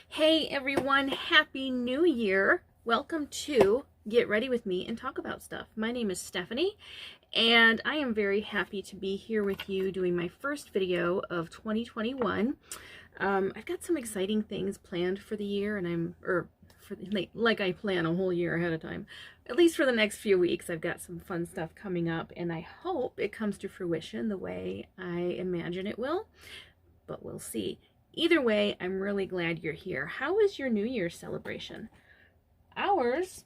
Hey everyone, Happy New Year. Welcome to Get Ready With Me and Talk About Stuff. My name is Stephanie, and I am very happy to be here with you doing my first video of 2021. I've got some exciting things planned for the year, and like I plan a whole year ahead of time. At least for the next few weeks, I've got some fun stuff coming up, and I hope it comes to fruition the way I imagine it will, but we'll see. Either way, I'm really glad you're here. How was your New Year's celebration? Ours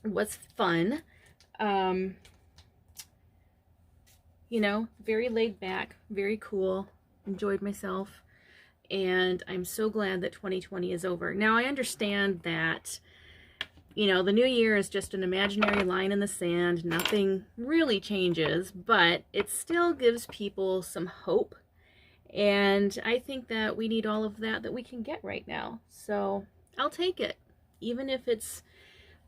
was fun. Very laid back, very cool. Enjoyed myself. And I'm so glad that 2020 is over. Now, I understand that, the new year is just an imaginary line in the sand. Nothing really changes, but it still gives people some hope. And I think that we need all of that we can get right now. So I'll take it, even if it's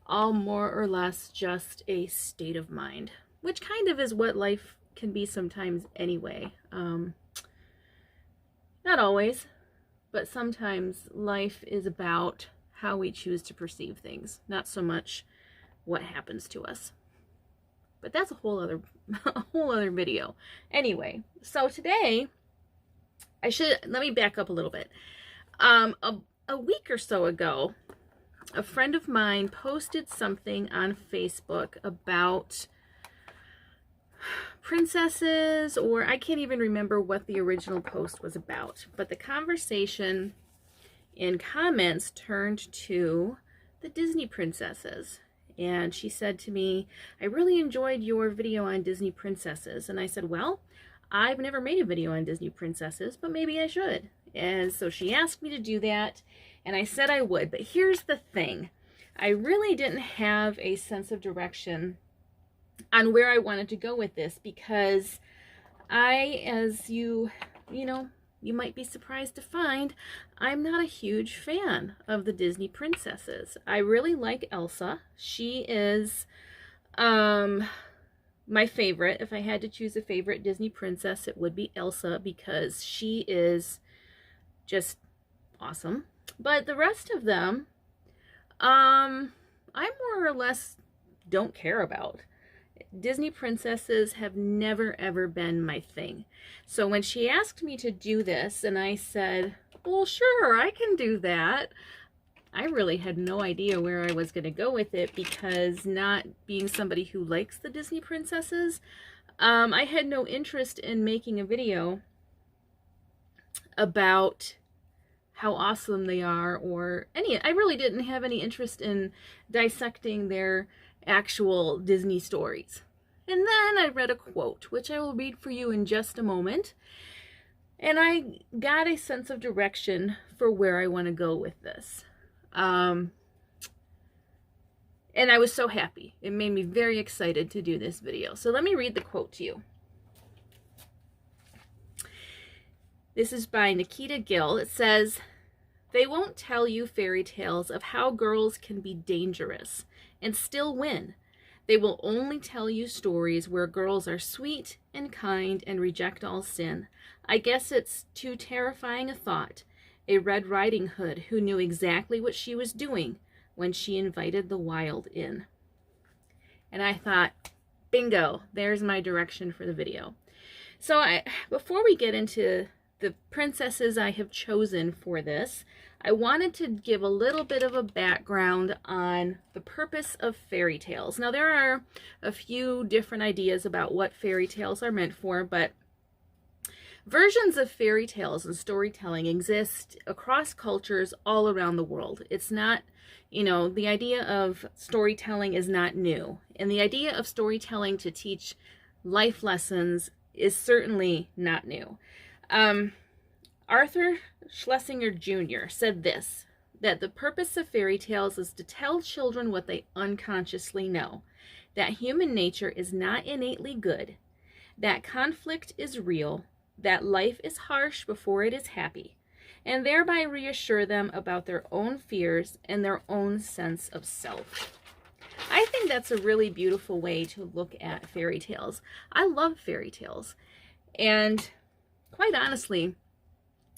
all more or less just a state of mind, which kind of is what life can be sometimes anyway. Not always, but sometimes life is about how we choose to perceive things, not so much what happens to us. But that's a whole other video. Anyway, so today, let me back up a little bit. A week or so ago, a friend of mine posted something on Facebook about princesses, or I can't even remember what the original post was about, but the conversation in comments turned to the Disney princesses. And she said to me, I really enjoyed your video on Disney princesses. And I said, well, I've never made a video on Disney princesses, but maybe I should. And so she asked me to do that, and I said I would. But here's the thing. I really didn't have a sense of direction on where I wanted to go with this, because as you might be surprised to find, I'm not a huge fan of the Disney princesses. I really like Elsa. She is my favorite. If I had to choose a favorite Disney princess, it would be Elsa, because she is just awesome. But the rest of them, I more or less don't care about. Disney princesses have never ever been my thing. So when she asked me to do this, and I said, well, sure, I can do that, I really had no idea where I was going to go with it, because not being somebody who likes the Disney princesses, I had no interest in making a video about how awesome they are, I really didn't have any interest in dissecting their actual Disney stories. And then I read a quote, which I will read for you in just a moment, and I got a sense of direction for where I want to go with this. And I was so happy. It made me very excited to do this video. So let me read the quote to you. This is by Nikita Gill. It says, "They won't tell you fairy tales of how girls can be dangerous and still win. They will only tell you stories where girls are sweet and kind and reject all sin. I guess it's too terrifying a thought. A Red Riding Hood who knew exactly what she was doing when she invited the wild in." And I thought, bingo, there's my direction for the video. So before we get into the princesses I have chosen for this, I wanted to give a little bit of a background on the purpose of fairy tales. Now, there are a few different ideas about what fairy tales are meant for, but versions of fairy tales and storytelling exist across cultures all around the world. It's not, the idea of storytelling is not new. And the idea of storytelling to teach life lessons is certainly not new. Arthur Schlesinger Jr. said this, that the purpose of fairy tales is to tell children what they unconsciously know, that human nature is not innately good, that conflict is real, that life is harsh before it is happy, and thereby reassure them about their own fears and their own sense of self. I think that's a really beautiful way to look at fairy tales. I love fairy tales, and quite honestly,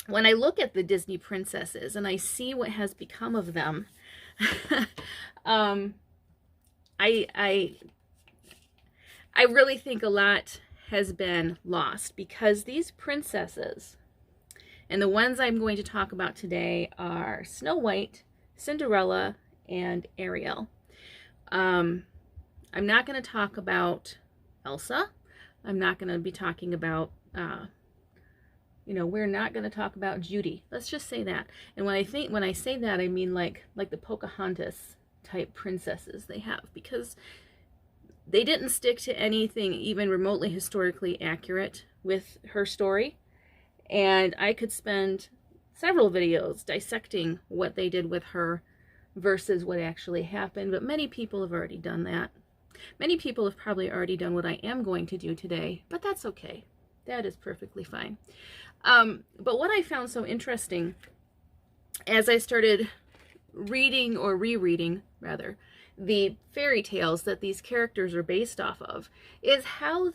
when I look at the Disney princesses and I see what has become of them, I really think a lot has been lost, because these princesses, and the ones I'm going to talk about today, are Snow White, Cinderella, and Ariel. I'm not going to talk about Elsa. I'm not going to be talking about, we're not going to talk about Judy. Let's just say that. And when I say that, I mean like the Pocahontas type princesses they have, because they didn't stick to anything even remotely historically accurate with her story. And I could spend several videos dissecting what they did with her versus what actually happened, but many people have already done that. Many people have probably already done what I am going to do today, but that's okay. That is perfectly fine. But what I found so interesting as I started reading, or rereading rather, the fairy tales that these characters are based off of, is how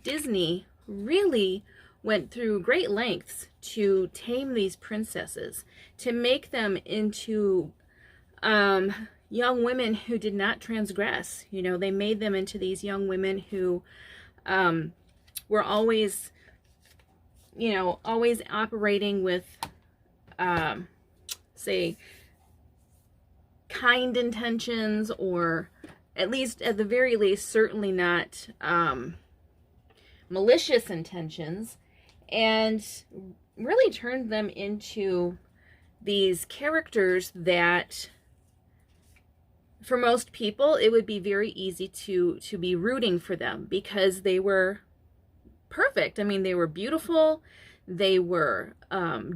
Disney really went through great lengths to tame these princesses, to make them into young women who did not transgress. They made them into these young women who were always, always operating with, say, kind intentions, or at the very least, certainly not malicious intentions, and really turned them into these characters that, for most people, it would be very easy to be rooting for them, because they were perfect. I mean, they were beautiful, they were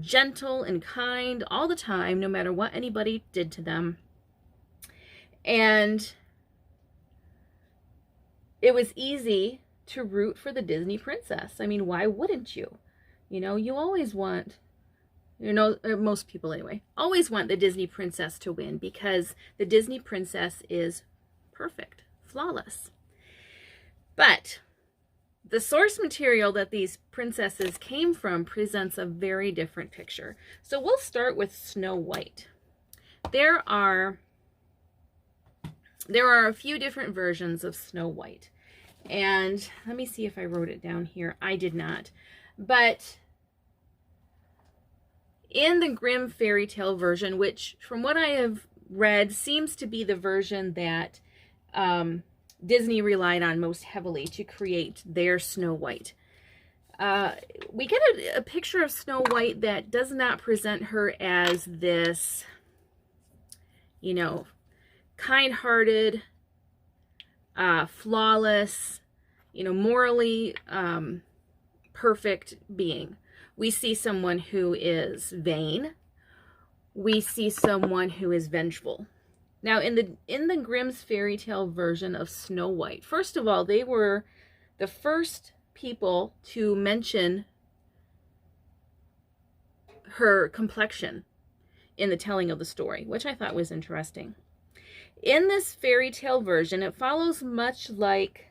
gentle and kind all the time, no matter what anybody did to them. And it was easy to root for the Disney princess. I mean, why wouldn't you? You always want, most people anyway, always want the Disney princess to win, because the Disney princess is perfect, flawless. But the source material that these princesses came from presents a very different picture. So we'll start with Snow White. There are a few different versions of Snow White. And let me see if I wrote it down here. I did not. But in the Grimm fairy tale version, which from what I have read seems to be the version that Disney relied on most heavily to create their Snow White, we get a picture of Snow White that does not present her as this, kind-hearted, flawless, morally perfect being. We see someone who is vain. We see someone who is vengeful. Now, in the Grimm's fairy tale version of Snow White, first of all, they were the first people to mention her complexion in the telling of the story, which I thought was interesting. In this fairy tale version, it follows much like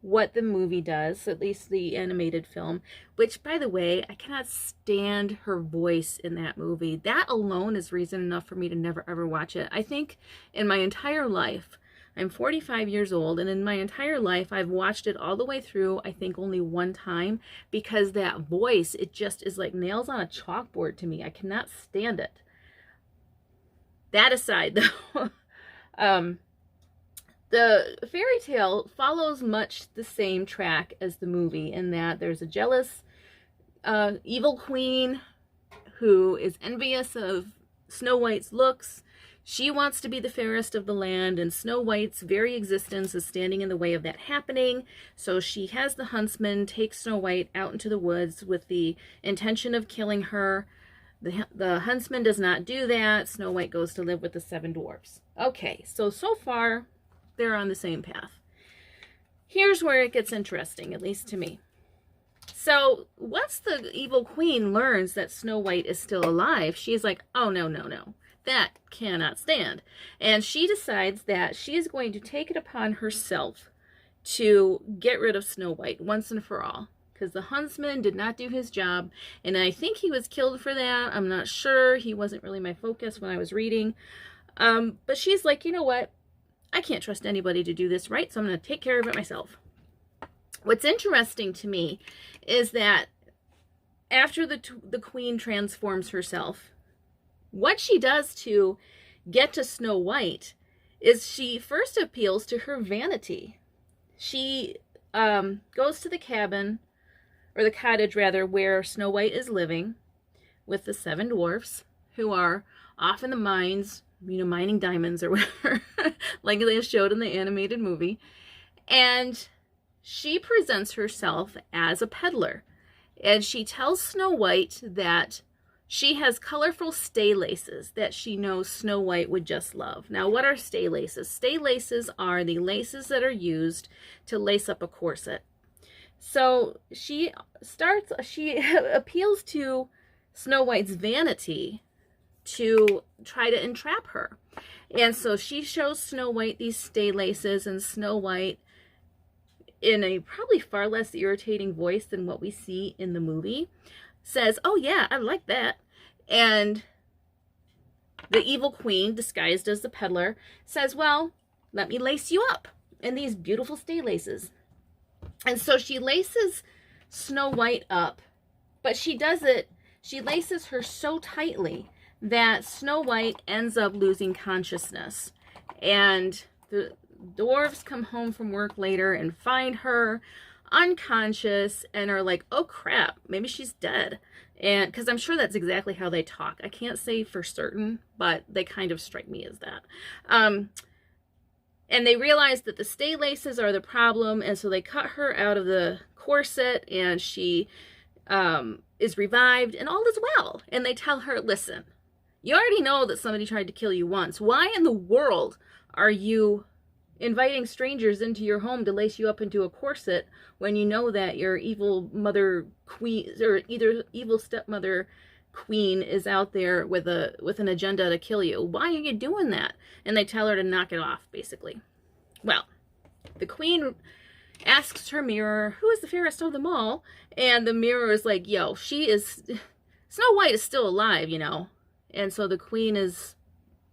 what the movie does, at least the animated film, which, by the way, I cannot stand her voice in that movie. That alone is reason enough for me to never ever watch it. I think in my entire life, I'm 45 years old, and in my entire life, I've watched it all the way through, I think only one time, because that voice, it just is like nails on a chalkboard to me. I cannot stand it. That aside, though, the fairy tale follows much the same track as the movie, in that there's a jealous, evil queen who is envious of Snow White's looks. She wants to be the fairest of the land, and Snow White's very existence is standing in the way of that happening. So she has the huntsman take Snow White out into the woods with the intention of killing her. The huntsman does not do that. Snow White goes to live with the 7 dwarfs. Okay, so far, they're on the same path. Here's where it gets interesting, at least to me. So once the evil queen learns that Snow White is still alive, she's like, oh, no, no, no. That cannot stand. And she decides that she is going to take it upon herself to get rid of Snow White once and for all. because the huntsman did not do his job, and I think he was killed for that. I'm not sure. He wasn't really my focus when I was reading. But she's like, you know what? I can't trust anybody to do this right, so I'm going to take care of it myself. What's interesting to me is that after the queen transforms herself, what she does to get to Snow White is she first appeals to her vanity. She goes to the cabin, or the cottage rather, where Snow White is living with the 7 dwarfs who are off in the mines, you know, mining diamonds or whatever, like they showed in the animated movie. And she presents herself as a peddler. And she tells Snow White that she has colorful stay laces that she knows Snow White would just love. Now, what are stay laces? Stay laces are the laces that are used to lace up a corset. So she appeals to Snow White's vanity to try to entrap her. And so she shows Snow White these stay laces, and Snow White, in a probably far less irritating voice than what we see in the movie, says, oh yeah, I like that. And the evil queen, disguised as the peddler, says, well, let me lace you up in these beautiful stay laces. And so she laces Snow White up, but she laces her so tightly that Snow White ends up losing consciousness. And the dwarves come home from work later and find her unconscious and are like, oh crap, maybe she's dead. And because I'm sure that's exactly how they talk. I can't say for certain, but they kind of strike me as that. And they realize that the stay laces are the problem, and so they cut her out of the corset, and she is revived, and all is well. And they tell her, listen, you already know that somebody tried to kill you once. Why in the world are you inviting strangers into your home to lace you up into a corset when you know that your evil mother queen, or either evil stepmother queen, is out there with an agenda to kill you? Why are you doing that? And they tell her to knock it off, basically. Well, the queen asks her mirror, who is the fairest of them all? And the mirror is like, yo, Snow White is still alive, you know. And so the queen is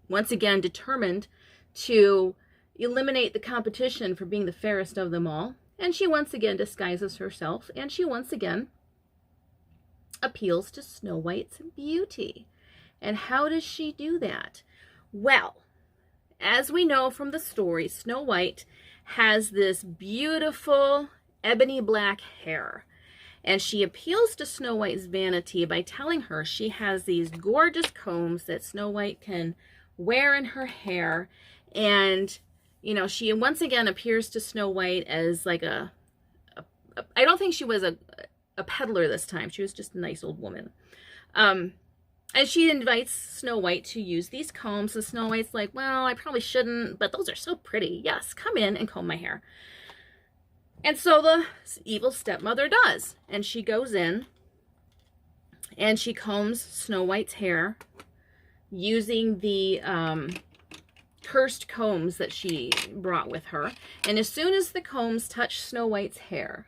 once again determined to eliminate the competition for being the fairest of them all. And she once again disguises herself, and she once again appeals to Snow White's beauty. And how does she do that? Well, as we know from the story, Snow White has this beautiful ebony black hair. And she appeals to Snow White's vanity by telling her she has these gorgeous combs that Snow White can wear in her hair. And, you know, she once again appears to Snow White as like I don't think she was a peddler this time. She was just a nice old woman. And she invites Snow White to use these combs. And Snow White's like, well, I probably shouldn't, but those are so pretty. Yes, come in and comb my hair. And so the evil stepmother does. And she goes in and she combs Snow White's hair using the cursed combs that she brought with her. And as soon as the combs touch Snow White's hair,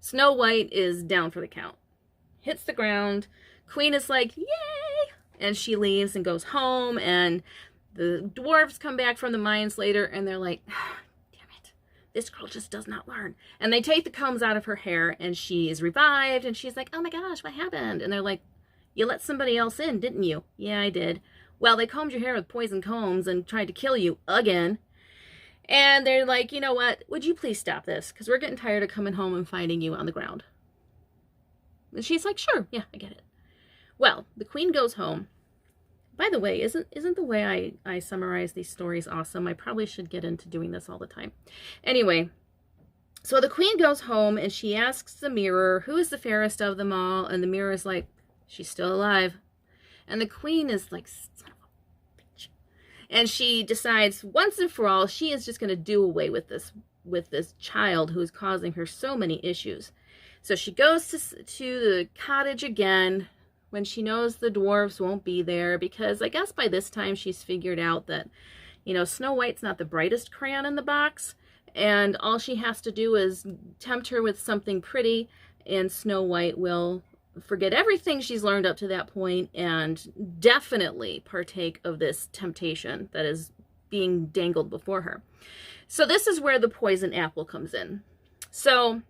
Snow White is down for the count. Hits the ground. Queen is like, yay! And she leaves and goes home. And the dwarves come back from the mines later and they're like, this girl just does not learn. And they take the combs out of her hair and she is revived and she's like, oh my gosh, what happened? And they're like, you let somebody else in, didn't you? Yeah, I did. Well, they combed your hair with poison combs and tried to kill you again. And they're like, you know what? Would you please stop this? Because we're getting tired of coming home and finding you on the ground. And she's like, sure, yeah, I get it. Well, the queen goes home. By the way, isn't the way I summarize these stories awesome? I probably should get into doing this all the time. Anyway, so the queen goes home and she asks the mirror, who is the fairest of them all? And the mirror is like, she's still alive. And the queen is like, son of a bitch. And she decides once and for all, she is just going to do away with this child who is causing her so many issues. So she goes to the cottage again, when she knows the dwarves won't be there, because I guess by this time she's figured out that, you know, Snow White's not the brightest crayon in the box, and all she has to do is tempt her with something pretty, and Snow White will forget everything she's learned up to that point and definitely partake of this temptation that is being dangled before her. So this is where the poison apple comes in. So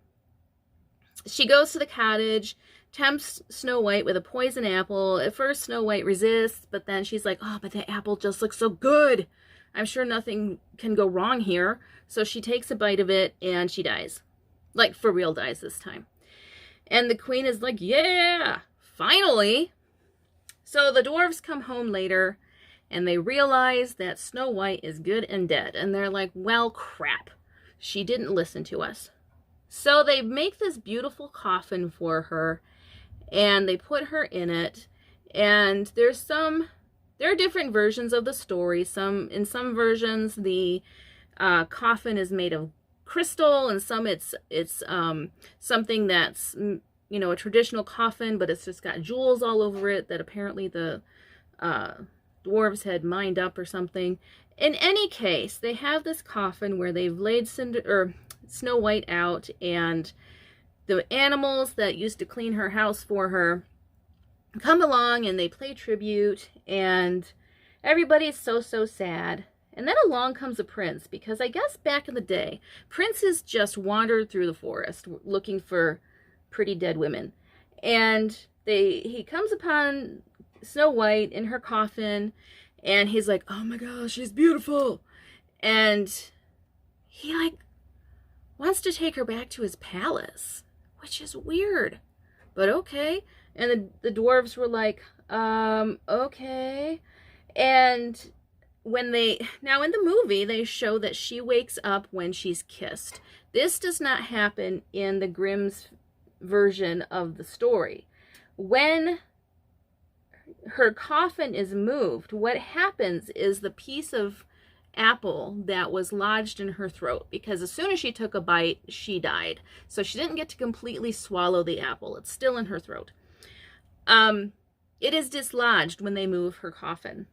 she goes to the cottage, tempts Snow White with a poison apple. At first, Snow White resists, but then she's like, oh, but the apple just looks so good. I'm sure nothing can go wrong here. So she takes a bite of it and she dies. Like, for real dies this time. And the queen is like, yeah, finally. So the dwarves come home later and they realize that Snow White is good and dead. And they're like, well, crap. She didn't listen to us. So they make this beautiful coffin for her and they put her in it. And there are different versions of the story. In some versions, the coffin is made of crystal, and some it's something that's, you know, a traditional coffin, but it's just got jewels all over it that apparently the dwarves had mined up or something. In any case, they have this coffin where they've laid Snow White out, and the animals that used to clean her house for her come along and they play tribute, and everybody's so sad. And then along comes a prince, because I guess back in the day, princes just wandered through the forest looking for pretty dead women. And he comes upon Snow White in her coffin, and he's like, oh my gosh, she's beautiful. And he like wants to take her back to his palace, which is weird, but okay. And the dwarves were like, okay. And now in the movie, they show that she wakes up when she's kissed. This does not happen in the Grimm's version of the story. When her coffin is moved, what happens is the piece of apple that was lodged in her throat, because as soon as she took a bite, she died. So she didn't get to completely swallow the apple. It's still in her throat. It is dislodged when they move her coffin.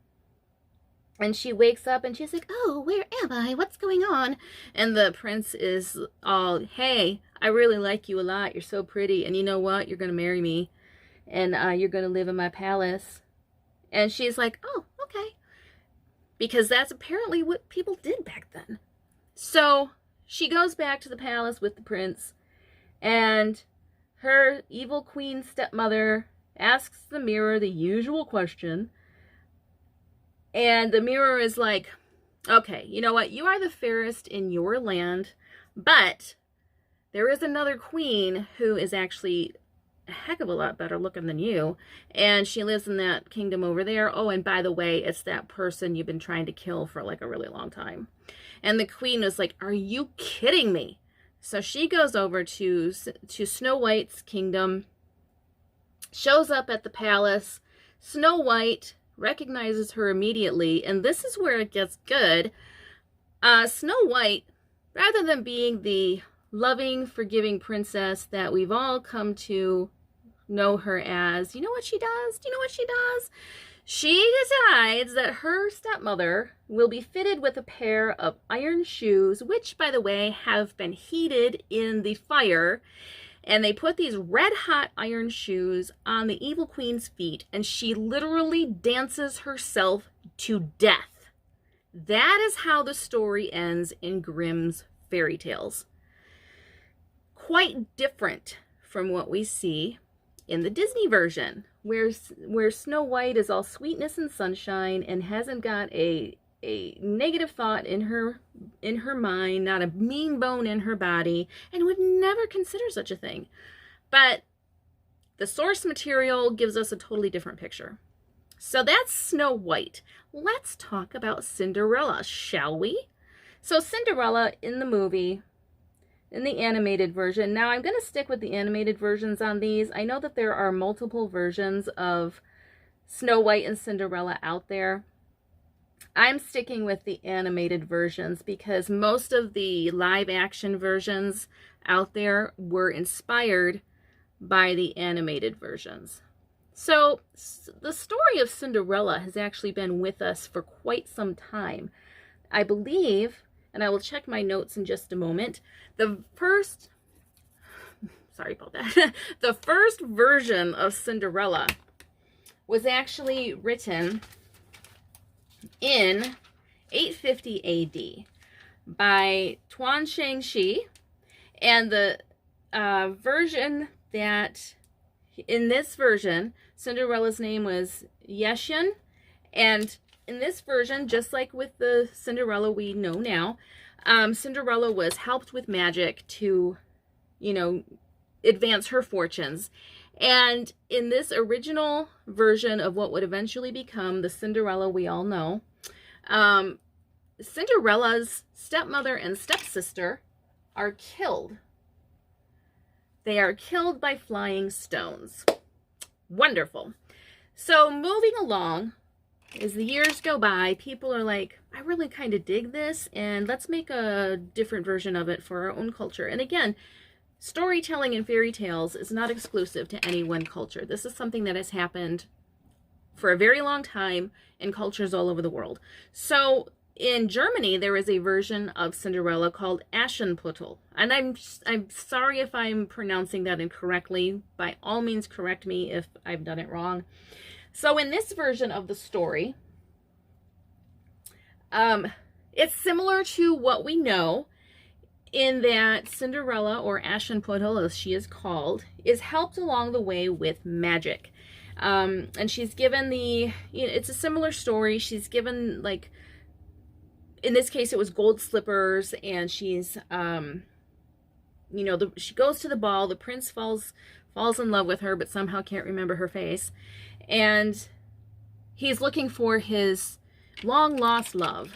And she wakes up and she's like, oh, where am I? What's going on? And the prince is all, hey, I really like you a lot. You're so pretty. And you know what? You're going to marry me. And you're going to live in my palace. And she's like, oh, okay. Because that's apparently what people did back then. So she goes back to the palace with the prince. And her evil queen stepmother asks the mirror the usual question. And the mirror is like, okay, you know what? You are the fairest in your land, but there is another queen who is actually a heck of a lot better looking than you, and she lives in that kingdom over there. Oh, and by the way, it's that person you've been trying to kill for like a really long time. And the queen was like, are you kidding me? So she goes over to Snow White's kingdom, shows up at the palace. Snow White recognizes her immediately, and this is where it gets good. Snow White, rather than being the loving, forgiving princess that we've all come to know her as, you know what she does? Do you know what she does? She decides that her stepmother will be fitted with a pair of iron shoes, which, by the way, have been heated in the fire. And they put these red-hot iron shoes on the evil queen's feet, and she literally dances herself to death. That is how the story ends in Grimm's fairy tales. Quite different from what we see in the Disney version, where Snow White is all sweetness and sunshine and hasn't got a negative thought in her mind, not a mean bone in her body, and would never consider such a thing. But the source material gives us a totally different picture. So that's Snow White. Let's talk about Cinderella, shall we? So Cinderella in the movie, in the animated version. Now I'm going to stick with the animated versions on these. I know that there are multiple versions of Snow White and Cinderella out there. I'm sticking with the animated versions because most of the live action versions out there were inspired by the animated versions. So the story of Cinderella has actually been with us for quite some time. I believe, and I will check my notes in just a moment. The first, sorry about that, the first version of Cinderella was actually written in 850 AD by Tuan Shangxi, and the version that, in this version, Cinderella's name was Yeshen, and in this version, just like with the Cinderella we know now, Cinderella was helped with magic to, you know, advance her fortunes. And in this original version of what would eventually become the Cinderella we all know, Cinderella's stepmother and stepsister are killed. They are killed by flying stones. Wonderful. So moving along, as the years go by, people are like, I really kind of dig this, and let's make a different version of it for our own culture. And again, storytelling in fairy tales is not exclusive to any one culture. This is something that has happened for a very long time in cultures all over the world. So in Germany, there is a version of Cinderella called Aschenputtel. And I'm sorry if I'm pronouncing that incorrectly. By all means, correct me if I've done it wrong. So in this version of the story, it's similar to what we know, in that Cinderella, or Aschenputtel as she is called, is helped along the way with magic. And she's given it's a similar story. She's given, like, in this case it was gold slippers, and she's, she goes to the ball, the prince falls in love with her, but somehow can't remember her face. And he's looking for his long-lost love,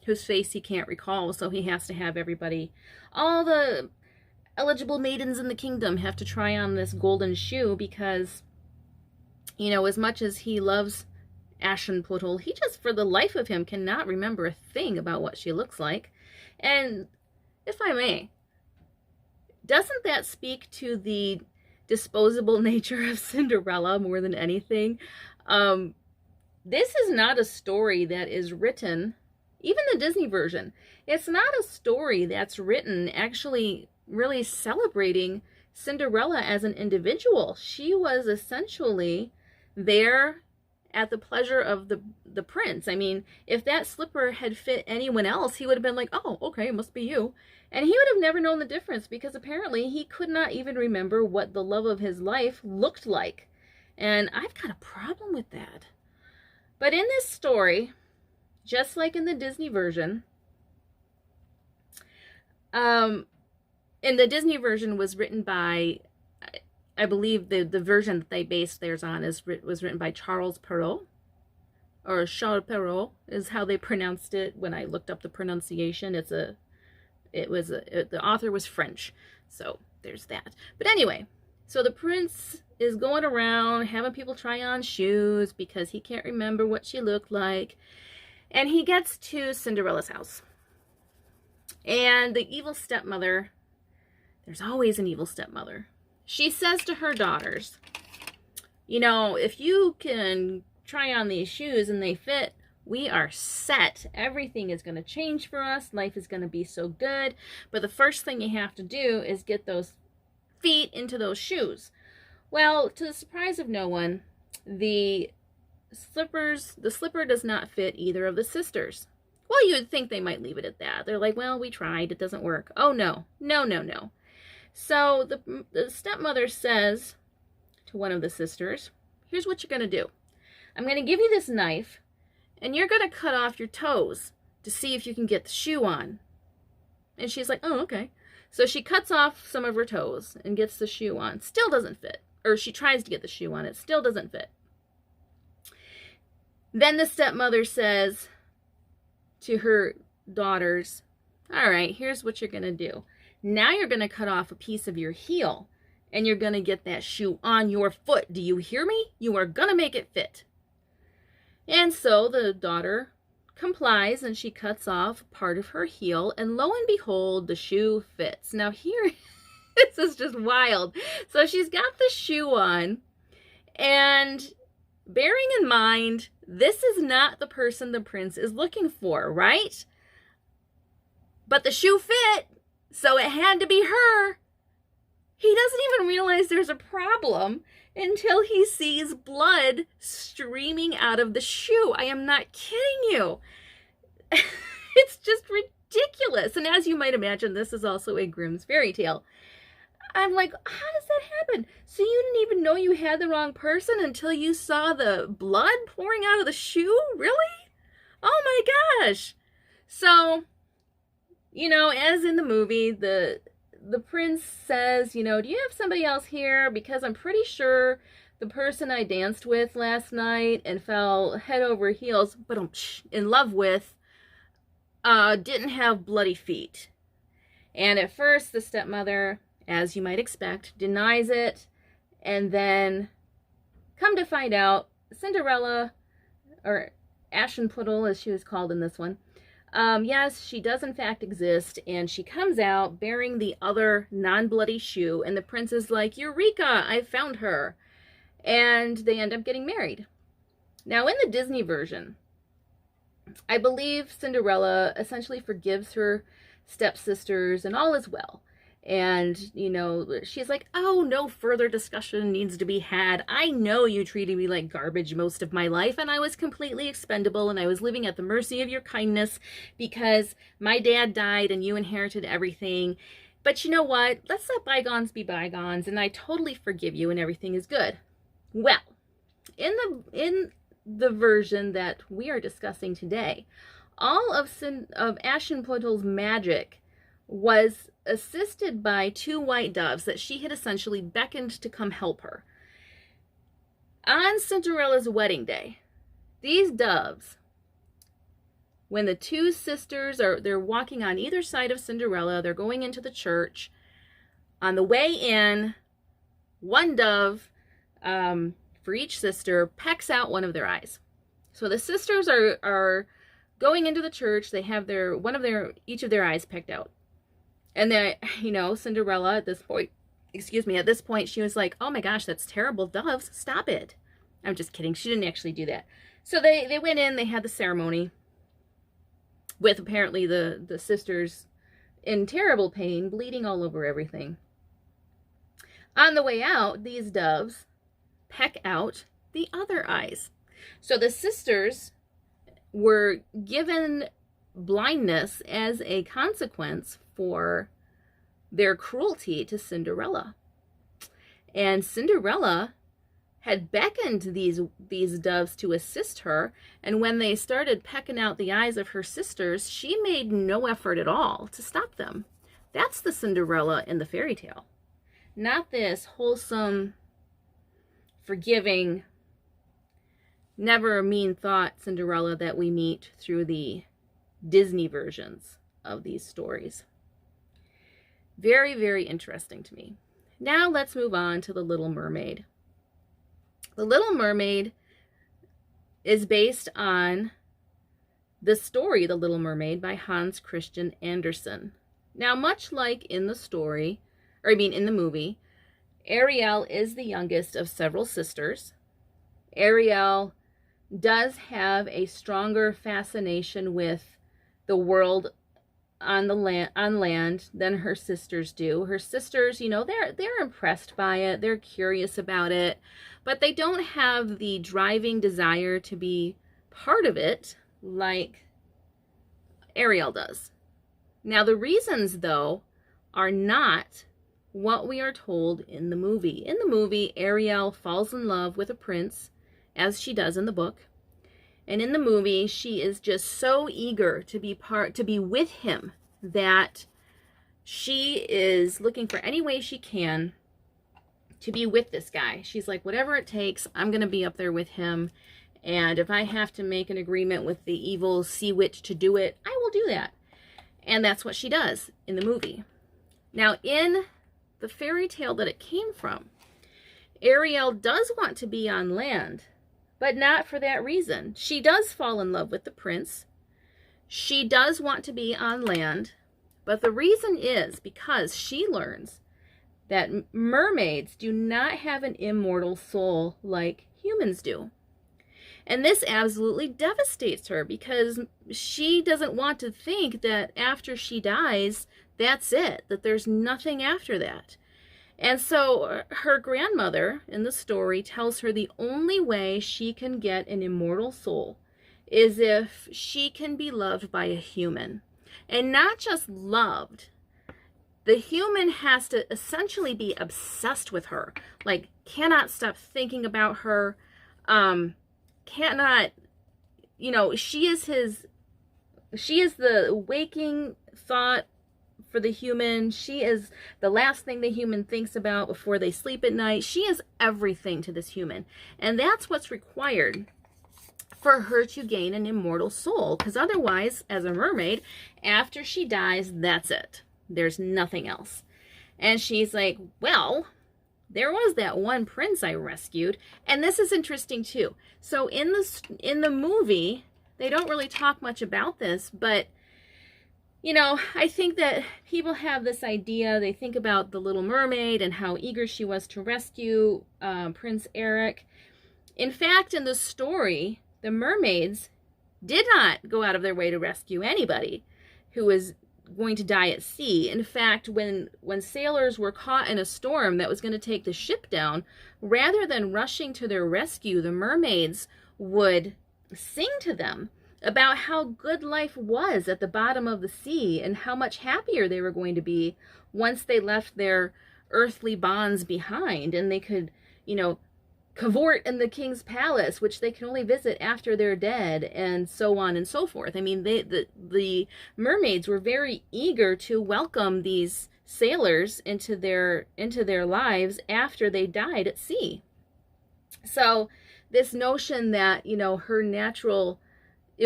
whose face he can't recall, so he has to have everybody, all the eligible maidens in the kingdom have to try on this golden shoe, because, as much as he loves Aschenputtel, he just, for the life of him, cannot remember a thing about what she looks like. And if I may, doesn't that speak to the disposable nature of Cinderella more than anything? This is not a story that is written, even the Disney version, it's not a story that's written actually really celebrating Cinderella as an individual. She was essentially there at the pleasure of the prince. I mean, if that slipper had fit anyone else, he would have been like, oh, okay, it must be you. And he would have never known the difference, because apparently he could not even remember what the love of his life looked like. And I've got a problem with that. But in this story, just like in the Disney version, and the Disney version was written by, I believe the version that they based theirs on was written by Charles Perrault, or Charles Perrault is how they pronounced it when I looked up the pronunciation. The author was French, so there's that. But anyway, so the prince is going around having people try on shoes because he can't remember what she looked like. And he gets to Cinderella's house. And the evil stepmother, there's always an evil stepmother, she says to her daughters, if you can try on these shoes and they fit, we are set. Everything is going to change for us. Life is going to be so good. But the first thing you have to do is get those feet into those shoes. Well, to the surprise of no one, the slipper does not fit either of the sisters. Well, you would think they might leave it at that. They're like, well, we tried, it doesn't work. Oh, no. So the stepmother says to one of the sisters, here's what you're going to do. I'm going to give you this knife, and you're going to cut off your toes to see if you can get the shoe on. And she's like, oh, okay. So she cuts off some of her toes and gets the shoe on. Still doesn't fit. Or she tries to get the shoe on. It still doesn't fit. Then the stepmother says to her daughters, all right, here's what you're going to do. Now you're going to cut off a piece of your heel, and you're going to get that shoe on your foot. Do you hear me? You are going to make it fit. And so the daughter complies, and she cuts off part of her heel, and lo and behold, the shoe fits. Now here, this is just wild. So she's got the shoe on, and bearing in mind, this is not the person the prince is looking for, right? but the shoe fit, so it had to be her. He doesn't even realize there's a problem until he sees blood streaming out of the shoe. I am not kidding you. It's just ridiculous. And as you might imagine, this is also a Grimm's fairy tale. I'm like, how does that happen? So you didn't even know you had the wrong person until you saw the blood pouring out of the shoe? Really? Oh my gosh. So, you know, as in the movie, the prince says, you know, do you have somebody else here? Because I'm pretty sure the person I danced with last night and fell head over heels, but I'm in love with, didn't have bloody feet. And at first, the stepmother, as you might expect, denies it. And then, come to find out, Cinderella, or Aschenputtel as she was called in this one, yes, she does in fact exist, and she comes out bearing the other non-bloody shoe, and the prince is like, Eureka, I found her. And they end up getting married. Now, in the Disney version, I believe Cinderella essentially forgives her stepsisters, and all is well. And, you know, she's like, oh, no further discussion needs to be had. I know you treated me like garbage most of my life, and I was completely expendable, and I was living at the mercy of your kindness because my dad died and you inherited everything. But you know what? Let's let bygones be bygones, and I totally forgive you, and everything is good. Well, in the version that we are discussing today, all of Aschenputtel's magic was assisted by 2 white doves that she had essentially beckoned to come help her. On Cinderella's wedding day, these doves, when the 2 sisters they're walking on either side of Cinderella, they're going into the church. On the way in, one dove for each sister pecks out one of their eyes. So the sisters are going into the church. They have each of their eyes pecked out. And then, you know, Cinderella at this point, she was like, oh my gosh, that's terrible, doves, stop it. I'm just kidding. She didn't actually do that. So they went in, they had the ceremony with apparently the sisters in terrible pain, bleeding all over everything. On the way out, these doves peck out the other eyes. So the sisters were given blindness as a consequence for their cruelty to Cinderella. And Cinderella had beckoned these doves to assist her, and when they started pecking out the eyes of her sisters, she made no effort at all to stop them. That's the Cinderella in the fairy tale. Not this wholesome, forgiving, never a mean thought Cinderella that we meet through the Disney versions of these stories. Very, very interesting to me. Now let's move on to The Little Mermaid. The Little Mermaid is based on the story The Little Mermaid by Hans Christian Andersen. Now, much like in the movie, Ariel is the youngest of several sisters. Ariel does have a stronger fascination with the world on land than her sisters do. Her sisters, you know, they're impressed by it, they're curious about it, but they don't have the driving desire to be part of it like Ariel does. Now, the reasons, though, are not what we are told in the movie. In the movie, Ariel falls in love with a prince, as she does in the book. And in the movie, she is just so eager to be with him that she is looking for any way she can to be with this guy. She's like, whatever it takes, I'm going to be up there with him. And if I have to make an agreement with the evil sea witch to do it, I will do that. And that's what she does in the movie. Now, in the fairy tale that it came from, Ariel does want to be on land, but not for that reason. She does fall in love with the prince. She does want to be on land, but the reason is because she learns that mermaids do not have an immortal soul like humans do. And this absolutely devastates her because she doesn't want to think that after she dies, that's it, that there's nothing after that. And so her grandmother in the story tells her the only way she can get an immortal soul is if she can be loved by a human. And not just loved. The human has to essentially be obsessed with her. Like, cannot stop thinking about her. Cannot, she is the waking thought for the human. She is the last thing the human thinks about before they sleep at night. She is everything to this human. And that's what's required for her to gain an immortal soul. Because otherwise, as a mermaid, after she dies, that's it. There's nothing else. And she's like, well, there was that one prince I rescued. And this is interesting too. So in the movie, they don't really talk much about this, but I think that people have this idea. They think about the Little Mermaid and how eager she was to rescue Prince Eric. In fact, in the story, the mermaids did not go out of their way to rescue anybody who was going to die at sea. In fact, when sailors were caught in a storm that was going to take the ship down, rather than rushing to their rescue, the mermaids would sing to them about how good life was at the bottom of the sea and how much happier they were going to be once they left their earthly bonds behind and they could, cavort in the king's palace, which they can only visit after they're dead, and so on and so forth. I mean, the mermaids were very eager to welcome these sailors into their lives after they died at sea. So this notion that, it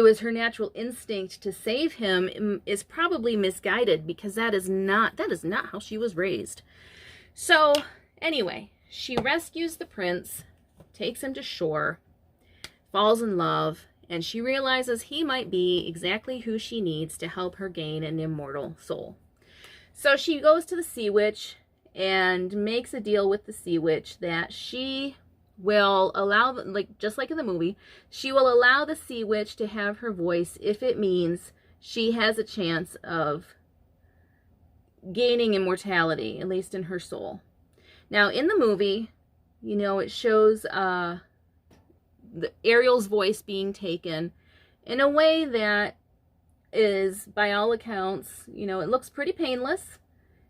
was her natural instinct to save him is probably misguided, because that is not how she was raised. So anyway, she rescues the prince, takes him to shore, falls in love, and she realizes he might be exactly who she needs to help her gain an immortal soul. So she goes to the sea witch and makes a deal with the sea witch that she will allow, just like in the movie, she will allow the sea witch to have her voice if it means she has a chance of gaining immortality, at least in her soul. Now, in the movie, it shows Ariel's voice being taken in a way that is, by all accounts, it looks pretty painless.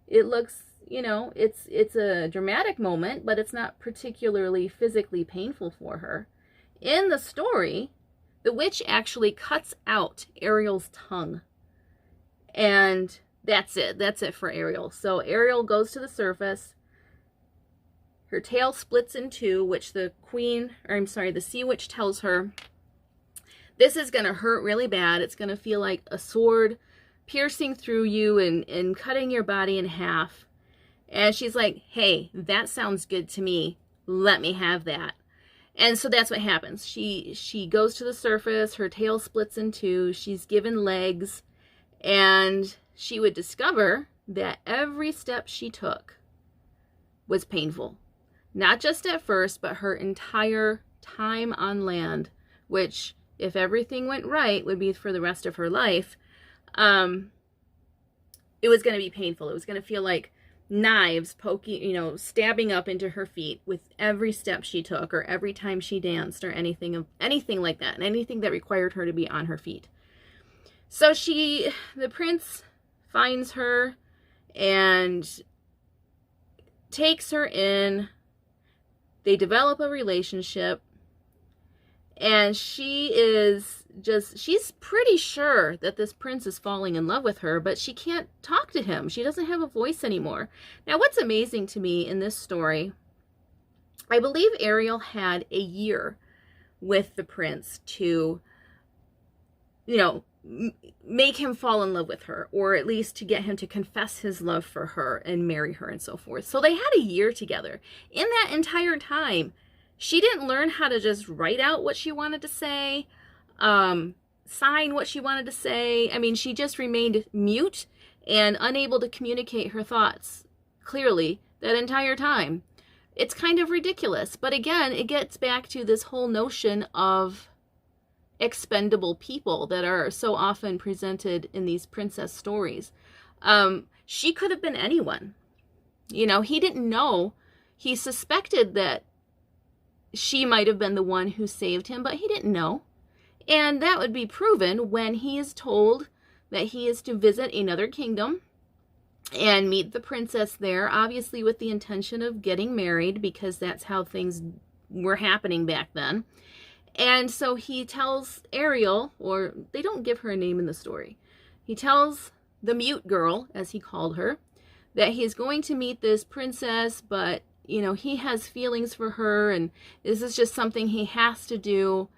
It looks, it's a dramatic moment, but it's not particularly physically painful for her. In the story, the witch actually cuts out Ariel's tongue. And that's it. That's it for Ariel. So Ariel goes to the surface. Her tail splits in two, which the sea witch tells her, this is going to hurt really bad. It's going to feel like a sword piercing through you and cutting your body in half. And she's like, hey, that sounds good to me. Let me have that. And so that's what happens. She goes to the surface. Her tail splits in two. She's given legs. And she would discover that every step she took was painful. Not just at first, but her entire time on land, which, if everything went right, would be for the rest of her life. It was going to be painful. It was going to feel like knives poking, stabbing up into her feet with every step she took, or every time she danced, or anything like that, and anything that required her to be on her feet. So the prince finds her and takes her in. They develop a relationship, and she's pretty sure that this prince is falling in love with her, but she can't talk to him. She doesn't have a voice anymore. Now, what's amazing to me in this story, I believe Ariel had a year with the prince to, make him fall in love with her, or at least to get him to confess his love for her and marry her and so forth. So they had a year together. In that entire time, she didn't learn how to just write out what she wanted to say, sign what she wanted to say. I mean, she just remained mute and unable to communicate her thoughts clearly that entire time. It's kind of ridiculous. But again, it gets back to this whole notion of expendable people that are so often presented in these princess stories. She could have been anyone. You know, he didn't know. He suspected that she might have been the one who saved him, but he didn't know. And that would be proven when he is told that he is to visit another kingdom and meet the princess there, obviously with the intention of getting married, because that's how things were happening back then. And so he tells Ariel, or they don't give her a name in the story, he tells the mute girl, as he called her, that he's going to meet this princess, but, you know, he has feelings for her, and this is just something he has to do.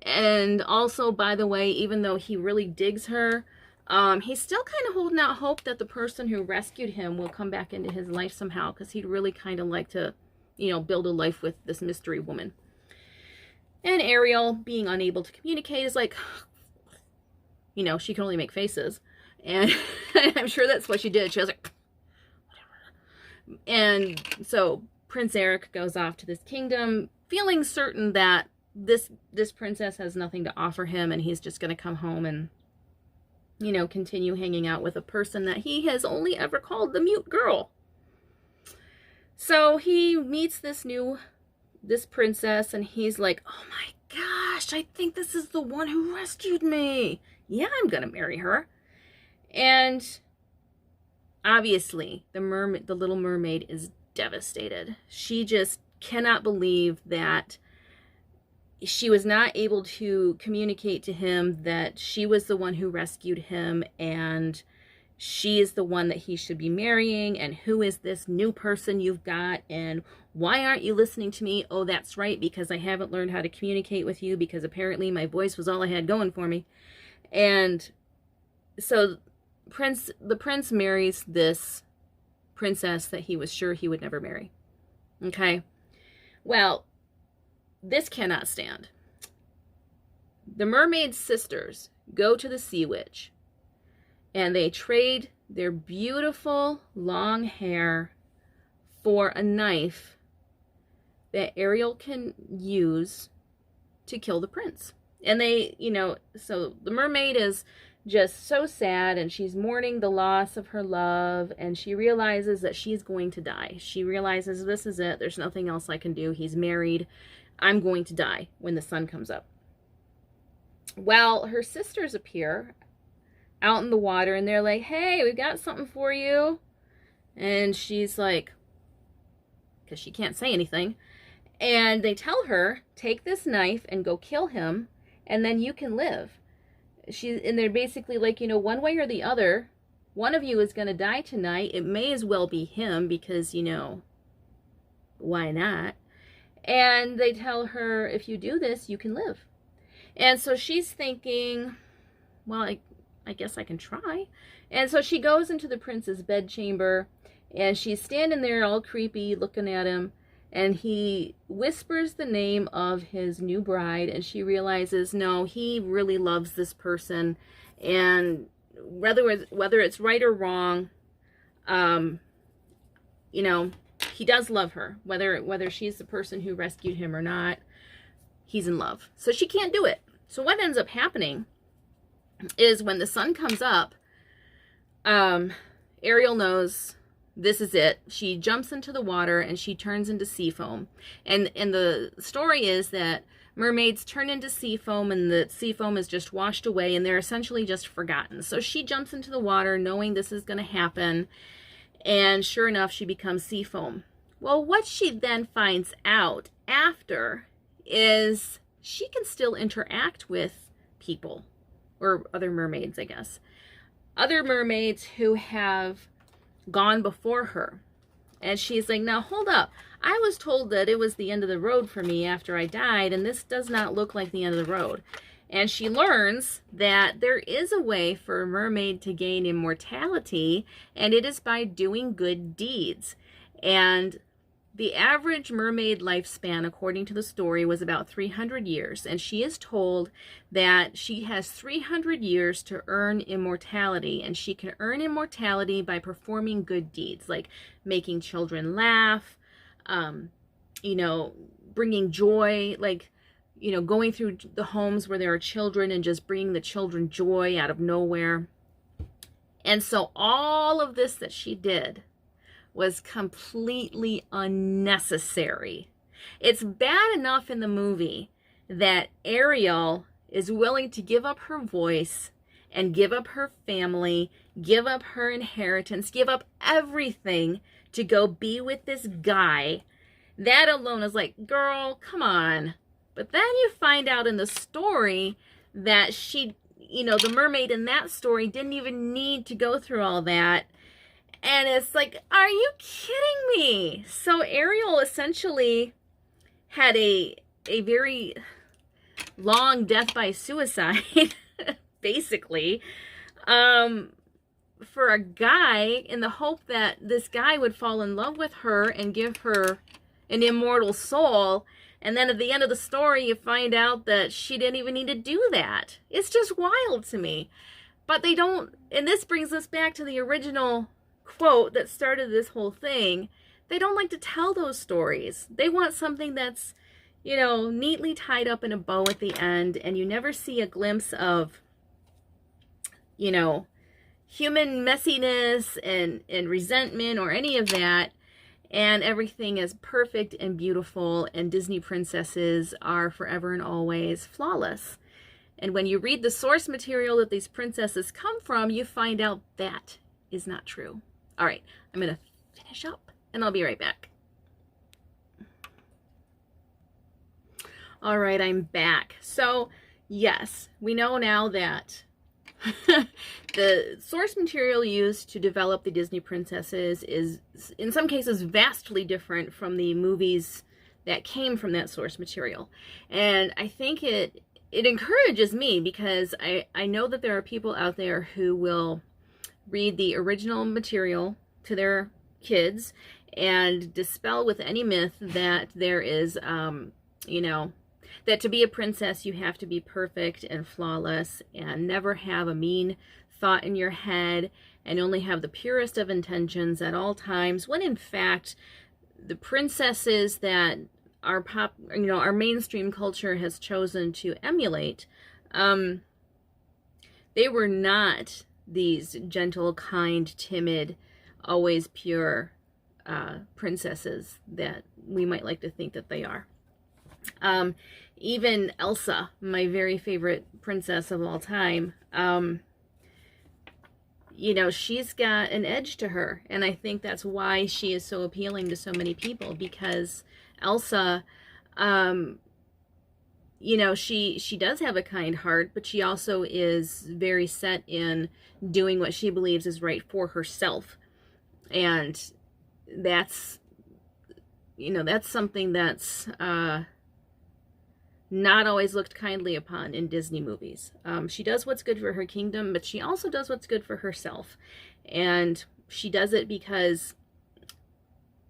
And also, by the way, even though he really digs her, he's still kind of holding out hope that the person who rescued him will come back into his life somehow, because he'd really kind of like to, you know, build a life with this mystery woman. And Ariel, being unable to communicate, is like, you know, she can only make faces. And I'm sure that's what she did. She was like, whatever. And so Prince Eric goes off to this kingdom, feeling certain that this princess has nothing to offer him, and he's just going to come home and, you know, continue hanging out with a person that he has only ever called the mute girl. So he meets this princess, and he's like, oh my gosh, I think this is the one who rescued me. Yeah, I'm going to marry her. And obviously, the Little Mermaid is devastated. She just cannot believe that she was not able to communicate to him that she was the one who rescued him, and she is the one that he should be marrying, and who is this new person you've got, and why aren't you listening to me? Oh, that's right, because I haven't learned how to communicate with you, because apparently my voice was all I had going for me. And so the prince marries this princess that he was sure he would never marry. Okay? Well, this cannot stand. The mermaid sisters go to the sea witch, and they trade their beautiful long hair for a knife that Ariel can use to kill the prince. And they, you know, so the mermaid is just so sad, and she's mourning the loss of her love, and she realizes that she's going to die. She realizes, this is it. There's nothing else I can do. He's married. I'm going to die when the sun comes up. Well, her sisters appear out in the water, and they're like, hey, we've got something for you. And she's like, because she can't say anything, and they tell her, take this knife and go kill him, and then you can live. And they're basically like, you know, one way or the other, one of you is going to die tonight. It may as well be him, because, you know, why not? And they tell her, if you do this, you can live. And so she's thinking, well, I guess I can try. And so she goes into the prince's bedchamber, and she's standing there all creepy looking at him, and he whispers the name of his new bride, and she realizes, no, he really loves this person, and whether it's right or wrong, you know, he does love her. Whether she's the person who rescued him or not, he's in love. So she can't do it. So what ends up happening is when the sun comes up, Ariel knows this is it. She jumps into the water, and she turns into sea foam. And the story is that mermaids turn into sea foam, and the sea foam is just washed away, and they're essentially just forgotten. So she jumps into the water knowing this is going to happen, and sure enough, she becomes sea foam. Well, what she then finds out after is she can still interact with people, or other mermaids, I guess. Other mermaids who have gone before her. And she's like, now hold up. I was told that it was the end of the road for me after I died, and this does not look like the end of the road. And she learns that there is a way for a mermaid to gain immortality, and it is by doing good deeds. And the average mermaid lifespan, according to the story, was about 300 years. And she is told that she has 300 years to earn immortality. And she can earn immortality by performing good deeds, like making children laugh, you know, bringing joy, like, you know, going through the homes where there are children and just bringing the children joy out of nowhere. And so all of this that she did was completely unnecessary. It's bad enough in the movie that Ariel is willing to give up her voice and give up her family, give up her inheritance, give up everything to go be with this guy. That alone is like, girl, come on. But then you find out in the story that she, you know, the mermaid in that story didn't even need to go through all that. And it's like, are you kidding me? So Ariel essentially had a very long death by suicide, basically, for a guy, in the hope that this guy would fall in love with her and give her an immortal soul. And then at the end of the story, you find out that she didn't even need to do that. It's just wild to me. But they don't, and this brings us back to the original quote that started this whole thing. They don't like to tell those stories. They want something that's, you know, neatly tied up in a bow at the end, and you never see a glimpse of, you know, human messiness and resentment or any of that. And everything is perfect and beautiful, and Disney princesses are forever and always flawless. And when you read the source material that these princesses come from, you find out that is not true. All right, I'm going to finish up, and I'll be right back. All right, I'm back. So, yes, we know now that the source material used to develop the Disney princesses is, in some cases, vastly different from the movies that came from that source material. And I think it encourages me, because I know that there are people out there who will read the original material to their kids and dispel with any myth that there is, you know, that to be a princess you have to be perfect and flawless and never have a mean thought in your head and only have the purest of intentions at all times, when in fact the princesses that our our mainstream culture has chosen to emulate, they were not these gentle, kind, timid, always pure princesses that we might like to think that they are. Even Elsa, my very favorite princess of all time, you know, she's got an edge to her, and I think that's why she is so appealing to so many people, because Elsa, you know, she does have a kind heart, but she also is very set in doing what she believes is right for herself. And that's, you know, that's something that's not always looked kindly upon in Disney movies. She does what's good for her kingdom, but she also does what's good for herself. And she does it because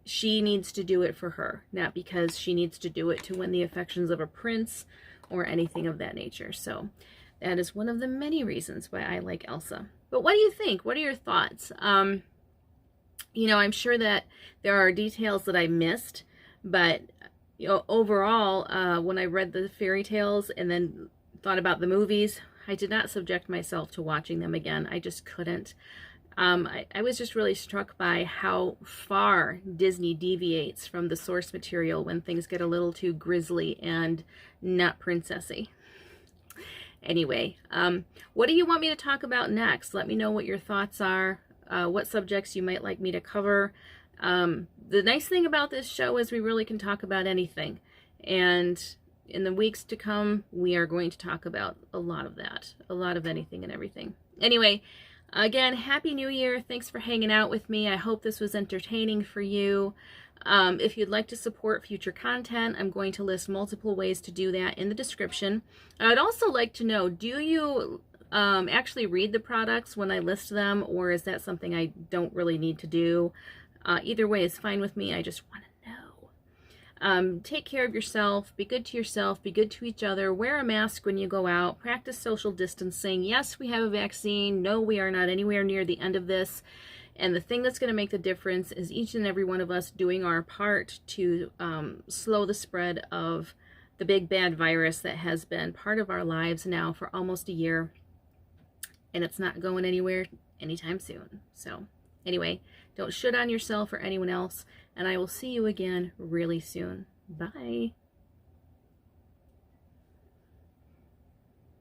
she needs to do it for her, not because she needs to do it to win the affections of a prince or anything of that nature. So that is one of the many reasons why I like Elsa. But what do you think? What are your thoughts? You know, I'm sure that there are details that I missed, but you know, overall, when I read the fairy tales and then thought about the movies, I did not subject myself to watching them again. I just couldn't. I was just really struck by how far Disney deviates from the source material when things get a little too grisly and not princessy. Anyway, what do you want me to talk about next? Let me know what your thoughts are, what subjects you might like me to cover. The nice thing about this show is we really can talk about anything. And in the weeks to come, we are going to talk about a lot of that. A lot of anything and everything. Anyway, again, Happy New Year. Thanks for hanging out with me. I hope this was entertaining for you. If you'd like to support future content, I'm going to list multiple ways to do that in the description. I'd also like to know, do you actually read the products when I list them, or is that something I don't really need to do? Either way is fine with me. I just want to know. Take care of yourself. Be good to yourself. Be good to each other. Wear a mask when you go out. Practice social distancing. Yes, we have a vaccine. No, we are not anywhere near the end of this. And the thing that's going to make the difference is each and every one of us doing our part to slow the spread of the big bad virus that has been part of our lives now for almost a year, and it's not going anywhere anytime soon. So anyway, don't shit on yourself or anyone else, and I will see you again really soon. Bye.